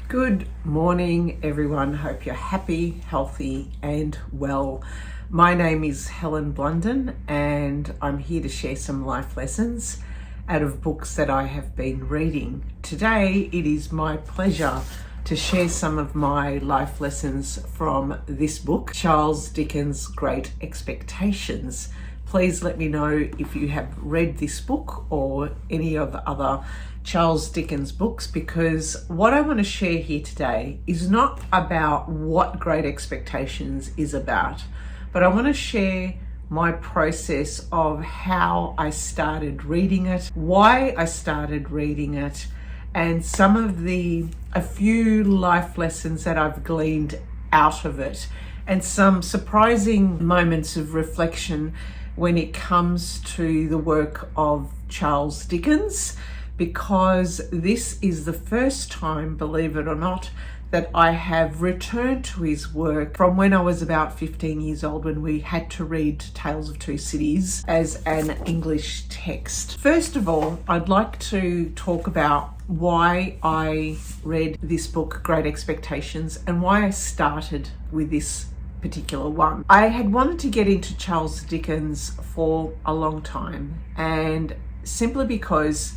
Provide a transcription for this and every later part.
Good morning, everyone. Hope you're happy, healthy, and well. My name is Helen Blunden, and I'm here to share some life lessons out of books that I have been reading. Today, it is my pleasure to share some of my life lessons from this book, Charles Dickens' Great Expectations. Please let me know if you have read this book or any of the other Charles Dickens books, because what I want to share here today is not about what Great Expectations is about, but I want to share my process of how I started reading it, why I started reading it, and a few life lessons that I've gleaned out of it, and some surprising moments of reflection when it comes to the work of Charles Dickens, because this is the first time, believe it or not, that I have returned to his work from when I was about 15 years old, when we had to read Tales of Two Cities as an English text. First of all, I'd like to talk about why I read this book, Great Expectations, and why I started with this particular one. I had wanted to get into Charles Dickens for a long time, and simply because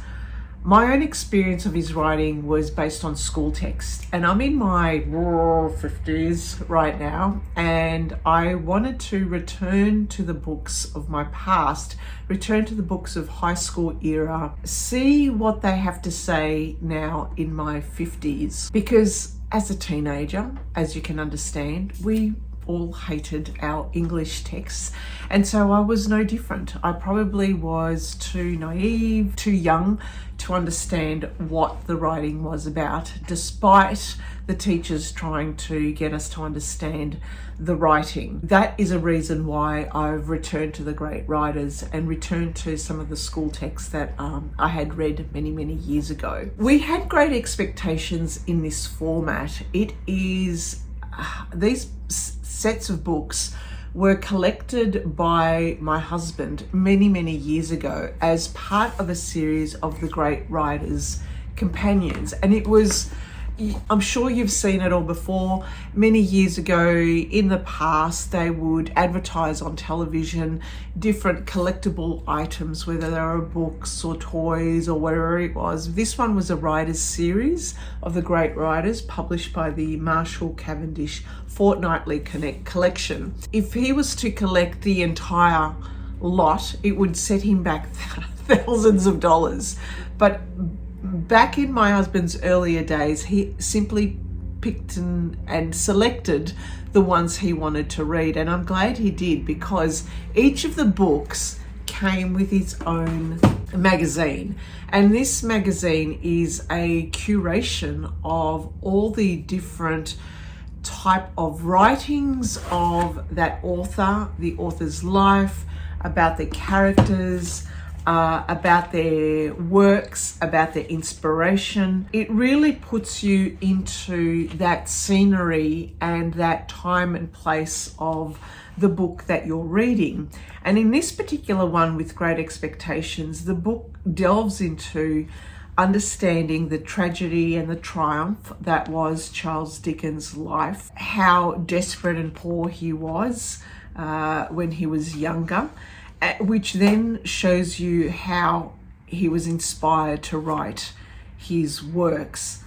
my own experience of his writing was based on school text, and I'm in my 50s right now, and I wanted to return to the books of my past, return to the books of high school era, see what they have to say now in my 50s. Because as a teenager, as you can understand, we all hated our English texts, and so I was no different. I probably was too naive, too young to understand what the writing was about, despite the teachers trying to get us to understand the writing. That is a reason why I've returned to the great writers and returned to some of the school texts that I had read many, many years ago. We had Great Expectations in this format. It is these sets of books were collected by my husband many, many years ago as part of a series of the great writers' companions. And it was, I'm sure you've seen it all before. Many years ago in the past, they would advertise on television different collectible items, whether they were books or toys or whatever it was. This one was a writers' series of the great writers, published by the Marshall Cavendish Fortnightly collection. If he was to collect the entire lot, it would set him back thousands of dollars. But back in my husband's earlier days, he simply picked and selected the ones he wanted to read. And I'm glad he did, because each of the books came with its own magazine. And this magazine is a curation of all the different type of writings of that author, the author's life, about their characters, about their works, about their inspiration. It really puts you into that scenery and that time and place of the book that you're reading. And in this particular one with Great Expectations, the book delves into understanding the tragedy and the triumph that was Charles Dickens' life, how desperate and poor he was when he was younger, which then shows you how he was inspired to write his works.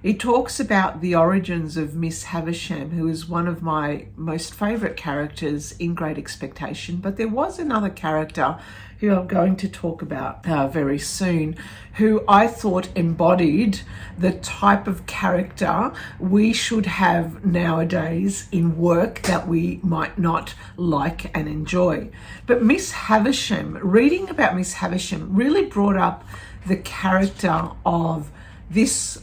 It talks about the origins of Miss Havisham, who is one of my most favourite characters in Great Expectation, but there was another character who I'm going to talk about very soon, who I thought embodied the type of character we should have nowadays in work that we might not like and enjoy. But Miss Havisham, reading about Miss Havisham really brought up the character of this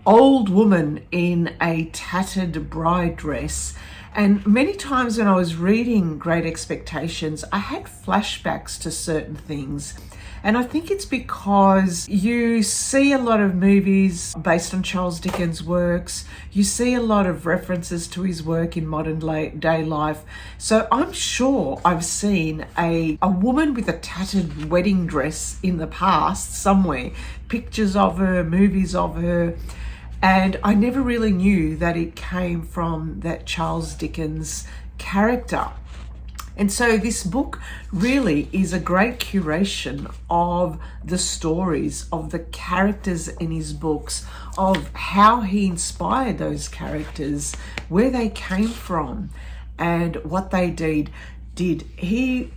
old woman in a tattered bride dress. And many times when I was reading Great Expectations, I had flashbacks to certain things. And I think it's because you see a lot of movies based on Charles Dickens' works. You see a lot of references to his work in modern day life. So I'm sure I've seen a woman with a tattered wedding dress in the past somewhere. Pictures of her, movies of her. And I never really knew that it came from that Charles Dickens character. And so this book really is a great curation of the stories, of the characters in his books, of how he inspired those characters, where they came from, and what they did. He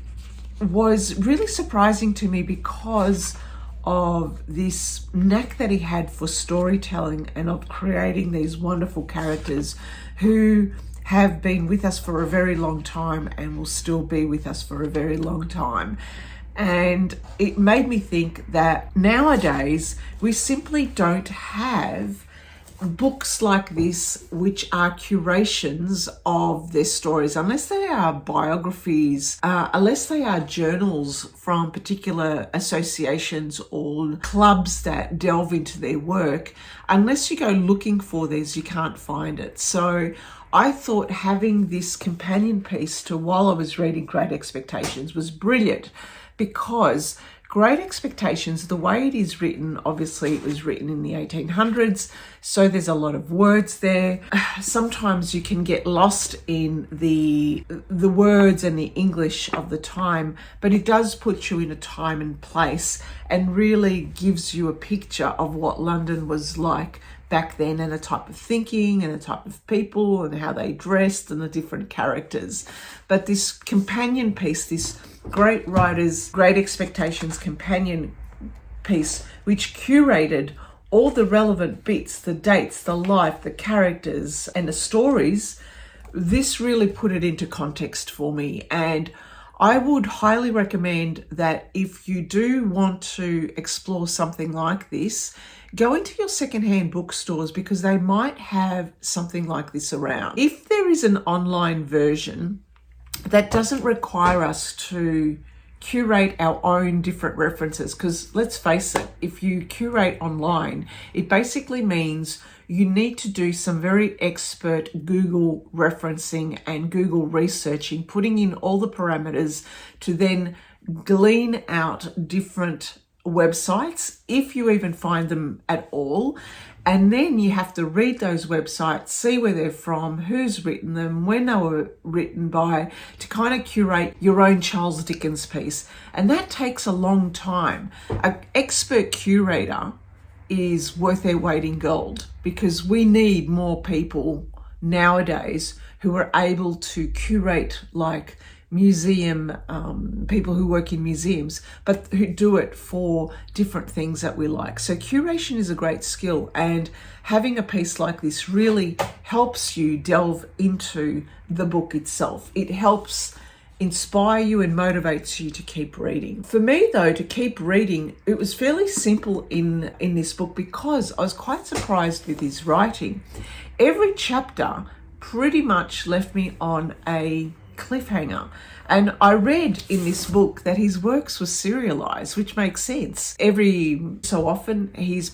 was really surprising to me because of this knack that he had for storytelling and of creating these wonderful characters who have been with us for a very long time and will still be with us for a very long time. And it made me think that nowadays we simply don't have books like this which are curations of their stories, unless they are biographies, unless they are journals from particular associations or clubs that delve into their work. Unless you go looking for these, you can't find it. So I thought having this companion piece to while I was reading Great Expectations was brilliant, because Great Expectations, the way it is written, obviously it was written in the 1800s, so there's a lot of words there. Sometimes you can get lost in the words and the English of the time, but it does put you in a time and place and really gives you a picture of what London was like back then, and a type of thinking and a type of people and how they dressed and the different characters. But this companion piece, this Great Writers, Great Expectations companion piece, which curated all the relevant bits, the dates, the life, the characters and the stories, this really put it into context for me. And I would highly recommend that if you do want to explore something like this, go into your secondhand bookstores, because they might have something like this around. If there is an online version that doesn't require us to curate our own different references, because let's face it, if you curate online, it basically means you need to do some very expert Google referencing and Google researching, putting in all the parameters to then glean out different websites, if you even find them at all. And then you have to read those websites, see where they're from, who's written them, when they were written by, to kind of curate your own Charles Dickens piece. And that takes a long time. An expert curator is worth their weight in gold, because we need more people nowadays who are able to curate, like museum people who work in museums, but who do it for different things that we like. So curation is a great skill, and having a piece like this really helps you delve into the book itself. It helps inspire you and motivates you to keep reading. For me though, to keep reading, it was fairly simple in this book, because I was quite surprised with his writing. Every chapter pretty much left me on a cliffhanger. And I read in this book that his works were serialized, which makes sense. Every so often his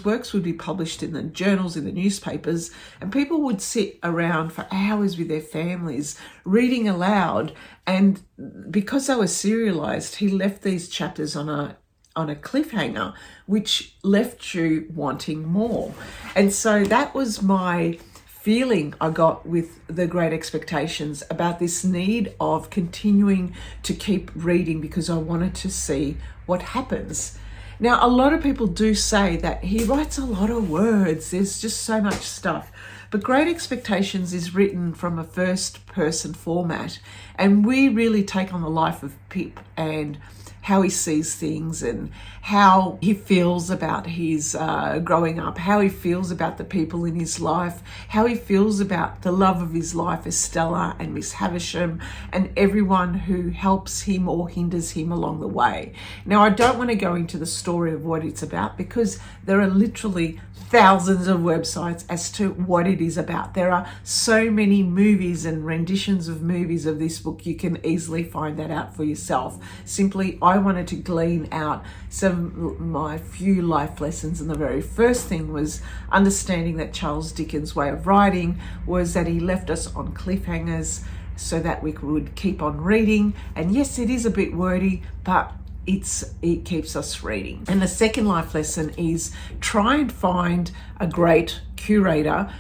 works would be published in the journals, in the newspapers, and people would sit around for hours with their families reading aloud. And because they were serialized, he left these chapters on a cliffhanger, which left you wanting more. And so that was my feeling I got with the Great Expectations, about this need of continuing to keep reading, because I wanted to see what happens. Now, a lot of people do say that he writes a lot of words, there's just so much stuff. But Great Expectations is written from a first person format, and we really take on the life of Pip and how he sees things and how he feels about his growing up, how he feels about the people in his life, how he feels about the love of his life, Estella and Miss Havisham, and everyone who helps him or hinders him along the way. Now, I don't want to go into the story of what it's about, because there are literally thousands of websites as to what it is about. There are so many movies and renditions of movies of this book. You can easily find that out for yourself. Simply, I wanted to glean out some of my few life lessons, and the very first thing was understanding that Charles Dickens' way of writing was that he left us on cliffhangers so that we could keep on reading. And yes, it is a bit wordy, but it keeps us reading. And the second life lesson is try and find a great curator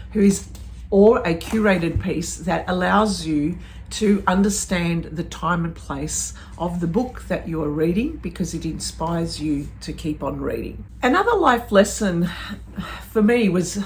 or a curated piece that allows you to understand the time and place of the book that you are reading, because it inspires you to keep on reading. Another life lesson for me was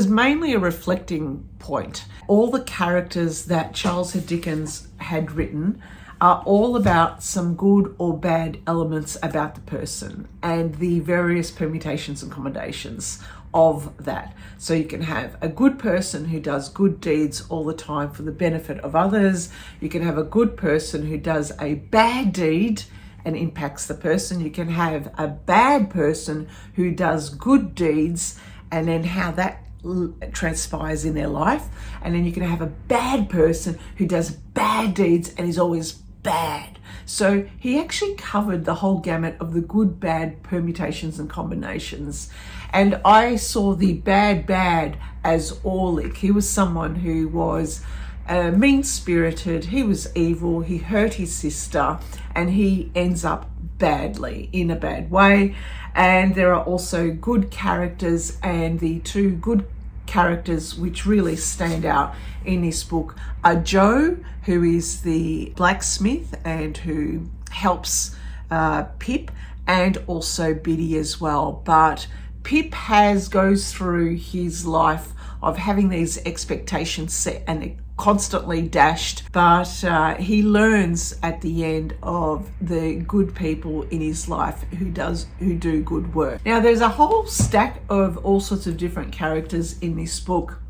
mainly a reflecting point. All the characters that Charles Dickens had written are all about some good or bad elements about the person and the various permutations and combinations of that. So you can have a good person who does good deeds all the time for the benefit of others. You can have a good person who does a bad deed and impacts the person. You can have a bad person who does good deeds and then how that transpires in their life. And then you can have a bad person who does bad deeds and is always bad. So he actually covered the whole gamut of the good, bad permutations and combinations. And I saw the bad as Orlick. He was someone who was mean-spirited, he was evil, he hurt his sister, and he ends up badly, in a bad way. And there are also good characters, and the two good characters which really stand out in this book are Joe, who is the blacksmith and who helps Pip, and also Biddy as well. But Pip goes through his life of having these expectations set and constantly dashed, but he learns at the end of the good people in his life who do good work. Now there's a whole stack of all sorts of different characters in this book,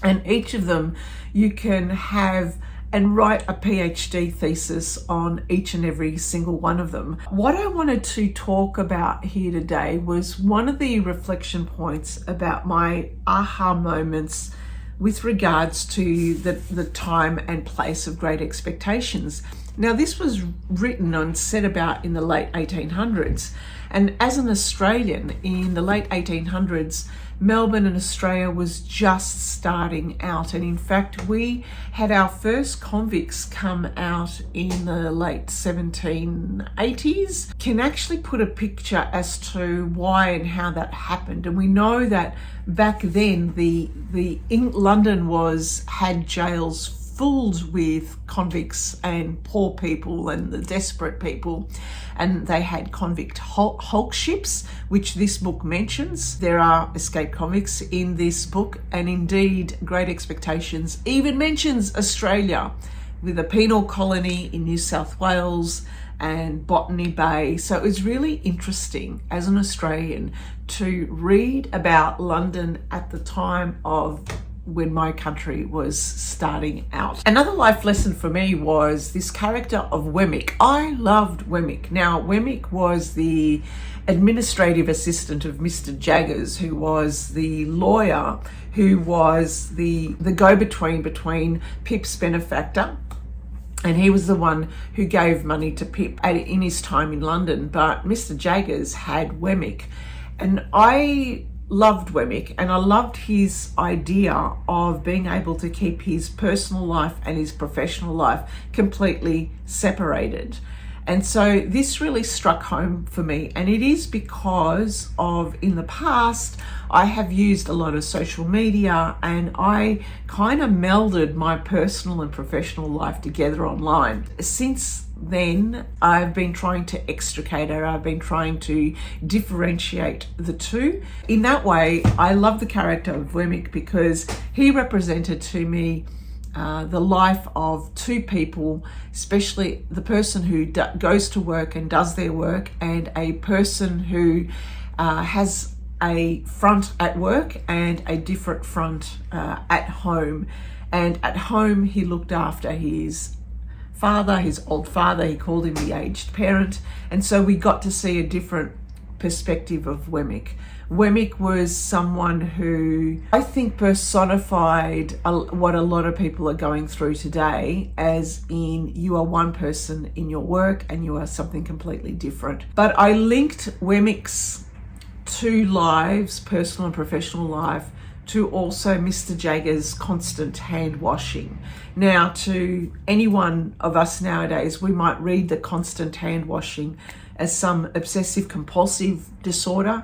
and each of them you can have and write a PhD thesis on each and every single one of them. What I wanted to talk about here today was one of the reflection points about my aha moments with regards to the time and place of Great Expectations. Now this was written and set about in the late 1800s, and as an Australian in the late 1800s, Melbourne and Australia was just starting out, and in fact we had our first convicts come out in the late 1780s. Can actually put a picture as to why and how that happened. And we know that back then London had jails filled with convicts and poor people and the desperate people, and they had convict hulk ships, which this book mentions. There are escaped convicts in this book, and indeed Great Expectations even mentions Australia with a penal colony in New South Wales and Botany Bay. So it was really interesting as an Australian to read about London at the time of when my country was starting out. Another life lesson for me was this character of Wemmick. I loved Wemmick. Now, Wemmick was the administrative assistant of Mr. Jaggers, who was the lawyer, who was the go-between between Pip's benefactor, and he was the one who gave money to Pip in his time in London. But Mr. Jaggers had Wemmick, and I loved Wemmick, and I loved his idea of being able to keep his personal life and his professional life completely separated. And so this really struck home for me, and it is because of, in the past, I have used a lot of social media, and I kind of melded my personal and professional life together online. Since then, I've been trying to extricate it. I've been trying to differentiate the two. In that way, I love the character of Wemmick because he represented to me the life of two people, especially the person who goes to work and does their work, and a person who has a front at work and a different front at home. And at home, he looked after his father, his old father. He called him the aged parent. And so we got to see a different perspective of Wemmick. Wemmick was someone who I think personified what a lot of people are going through today, as in you are one person in your work and you are something completely different. But I linked Wemmick's two lives, personal and professional life, to also Mr. Jagger's constant hand washing. Now, to any one of us nowadays, we might read the constant hand washing as some obsessive compulsive disorder,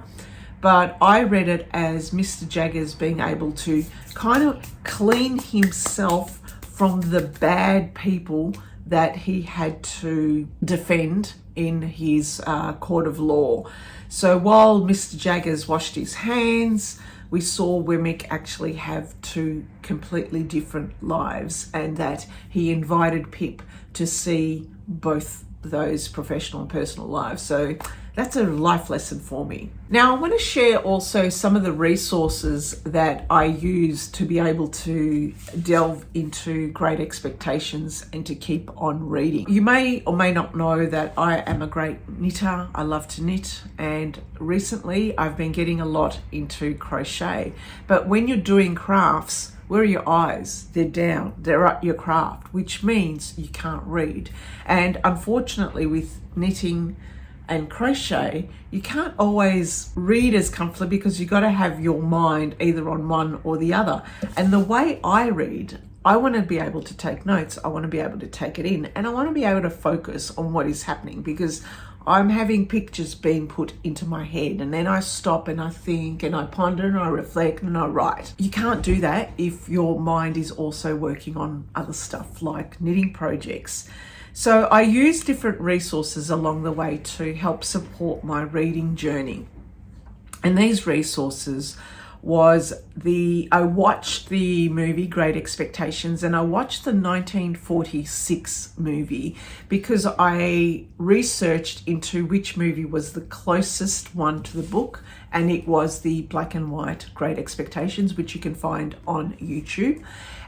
but I read it as Mr. Jagger's being able to kind of clean himself from the bad people that he had to defend in his court of law. So while Mr. Jaggers washed his hands, we saw Wemmick actually have two completely different lives, and that he invited Pip to see both those professional and personal lives. So that's a life lesson for me. Now, I want to share also some of the resources that I use to be able to delve into Great Expectations and to keep on reading. You may or may not know that I am a great knitter. I love to knit, and recently I've been getting a lot into crochet. But when you're doing crafts, where are your eyes? They're down, they're at your craft, which means you can't read. And unfortunately, with knitting and crochet, you can't always read as comfortably because you got to have your mind either on one or the other. And the way I read, I want to be able to take notes, I want to be able to take it in, and I want to be able to focus on what is happening, because I'm having pictures being put into my head, and then I stop and I think and I ponder and I reflect and I write. You can't do that if your mind is also working on other stuff like knitting projects. So I use different resources along the way to help support my reading journey. And these resources was I watched the movie Great Expectations, and I watched the 1946 movie because I researched into which movie was the closest one to the book, and it was the black and white Great Expectations, which you can find on YouTube.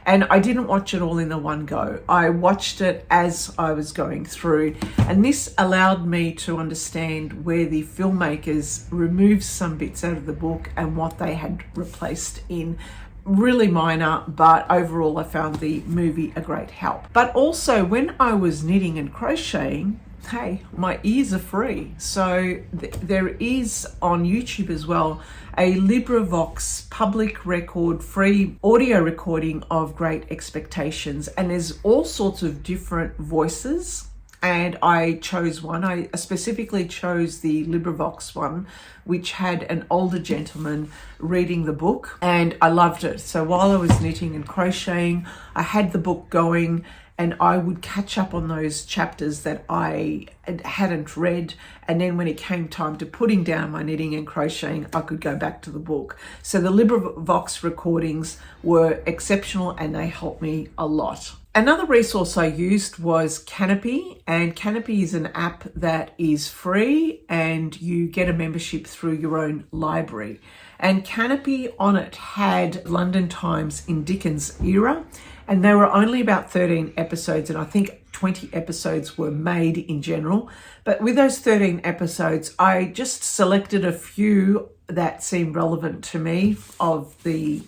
And I didn't watch it all in the one go. I watched it as I was going through, and this allowed me to understand where the filmmakers removed some bits out of the book and what they had replaced in. Really minor, but overall I found the movie a great help. But also when I was knitting and crocheting, hey, my ears are free. So there is on YouTube as well a LibriVox public record free audio recording of Great Expectations, and there's all sorts of different voices, and I chose one. I specifically chose the LibriVox one, which had an older gentleman reading the book, and I loved it. So while I was knitting and crocheting, I had the book going, and I would catch up on those chapters that I hadn't read. And then when it came time to putting down my knitting and crocheting, I could go back to the book. So the LibriVox recordings were exceptional, and they helped me a lot. Another resource I used was Canopy, and Canopy is an app that is free and you get a membership through your own library. And Canopy on it had London Times in Dickens era, and there were only about 13 episodes, and I think 20 episodes were made in general. But with those 13 episodes, I just selected a few that seemed relevant to me of the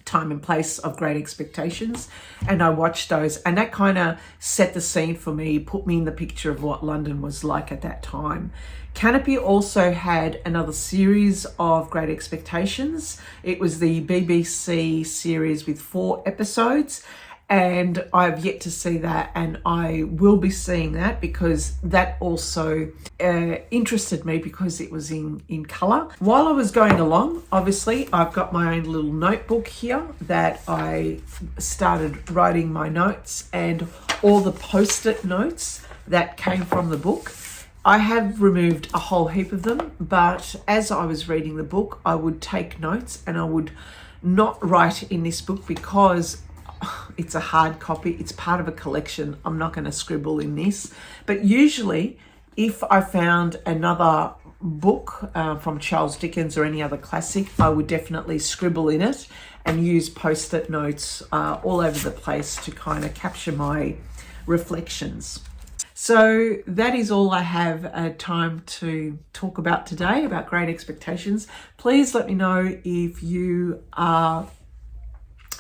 time and place of Great Expectations, and I watched those, and that kind of set the scene for me, put me in the picture of what London was like at that time. Canopy also had another series of Great Expectations. It was the BBC series with 4 episodes, and I've yet to see that, and I will be seeing that because that also interested me because it was in colour. While I was going along, obviously, I've got my own little notebook here that I started writing my notes and all the post-it notes that came from the book. I have removed a whole heap of them, but as I was reading the book, I would take notes, and I would not write in this book because it's a hard copy. It's part of a collection. I'm not going to scribble in this. But usually, if I found another book from Charles Dickens or any other classic, I would definitely scribble in it and use post-it notes all over the place to kind of capture my reflections. So that is all I have time to talk about today, about Great Expectations. Please let me know if you are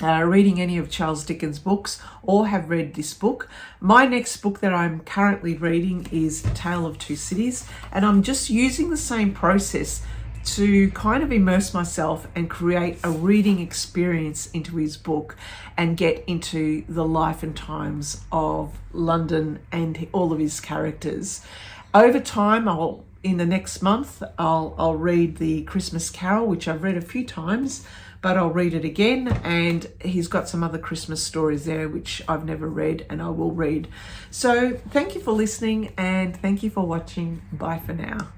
reading any of Charles Dickens' books or have read this book. My next book that I'm currently reading is A Tale of Two Cities, and I'm just using the same process to kind of immerse myself and create a reading experience into his book and get into the life and times of London and all of his characters. Over time, in the next month, I'll read The Christmas Carol, which I've read a few times, but I'll read it again. And he's got some other Christmas stories there, which I've never read and I will read. So thank you for listening and thank you for watching. Bye for now.